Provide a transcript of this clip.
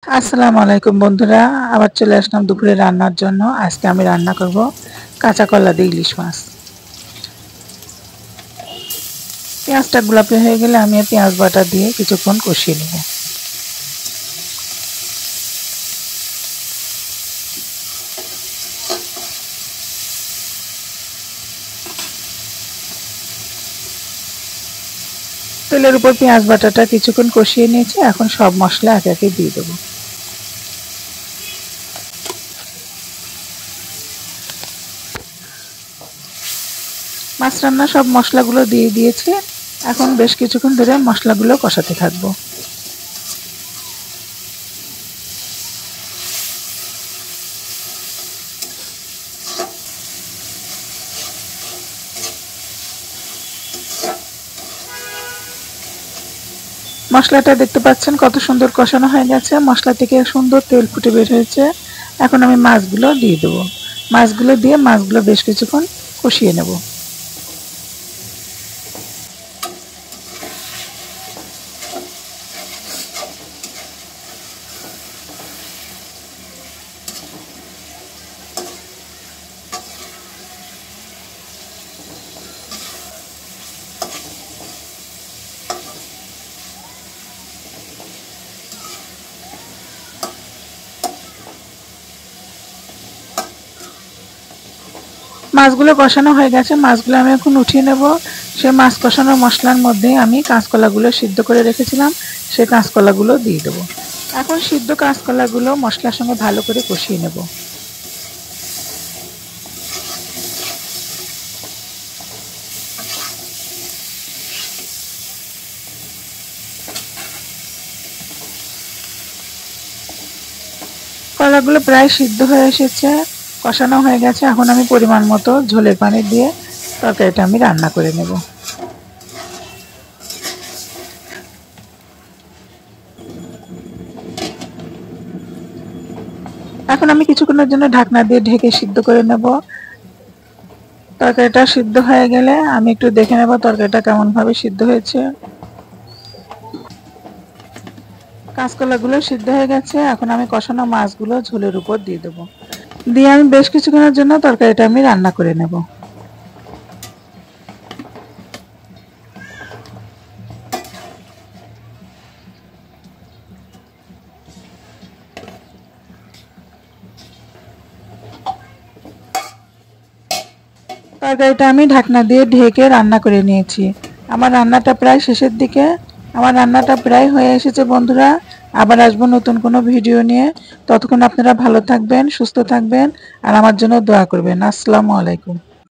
আসসালামু আলাইকুম বন্ধুরা, আবার চলে আসলাম দুপুরে রান্নার জন্য। আজকে আমি রান্না করব কাঁচা কলা দিয়ে ইলিশ মাছ। পেঁয়াজটা গোলাপি হয়ে গেলে আমি পেঁয়াজ বাটা দিয়ে কিছুক্ষণ কষিয়ে নেব। তেলের উপর পেঁয়াজ বাটাটা কিছুক্ষণ কষিয়ে নিয়েছি। এখন সব মশলা একে একে দিয়ে দেবো। মাছ রান্না সব মশলাগুলো দিয়ে দিয়েছি। এখন বেশ কিছুক্ষণ ধরে মশলাগুলো কষাতে থাকবো। মশলাটা দেখতে পাচ্ছেন কত সুন্দর কষানো হয়ে গেছে। মশলা থেকে সুন্দর তেল ফুটে বের হয়েছে। এখন আমি মাছগুলো দিয়ে দেবো। মাছগুলো দিয়ে মাছগুলো বেশ কিছুক্ষণ কষিয়ে নেব। মাছগুলো কষানো হয়ে গেছে। মাছগুলো আমি এখন উঠিয়ে নেব। সেই মাছ কষানোর মশলার মধ্যে আমি কাঁচকলাগুলো সিদ্ধ করে রেখেছিলাম, সেই কাঁচকলাগুলো দিয়ে দেবো। এখন সিদ্ধ কাঁচকলাগুলো মশলার সঙ্গে ভালো করে কষিয়ে নেব। কলাগুলো প্রায় সিদ্ধ হয়ে এসেছে, কষানো হয়ে গেছে। এখন আমি পরিমাণ মতো ঝোলের পানি দিয়ে তরকারিটা আমি রান্না করে নেব। এখন আমি কিছুক্ষণের জন্য ঢাকনা দিয়ে ঢেকে সিদ্ধ করে নেব। তরকারিটা সিদ্ধ হয়ে গেলে আমি একটু দেখে নেব তরকারিটা কেমন ভাবে সিদ্ধ হয়েছে। কাঁচকলাগুলো সিদ্ধ হয়ে গেছে। এখন আমি কষানো মাছগুলো ঝোলের উপর দিয়ে দেবো। দিয়ে আমি বেশ কিছুক্ষণের জন্য তরকারিটা আমি রান্না করে নেব। তরকারিটা আমি ঢাকনা দিয়ে ঢেকে রান্না করে নিয়েছি। আমার রান্নাটা প্রায় শেষের দিকে। আমার রান্নাটা প্রায় হয়ে এসেছে বন্ধুরা। আবার আসবো নতুন কোনো ভিডিও নিয়ে। ততক্ষণ আপনারা ভালো থাকবেন, সুস্থ থাকবেন আর আমার জন্য দোয়া করবেন। আসসালামু আলাইকুম।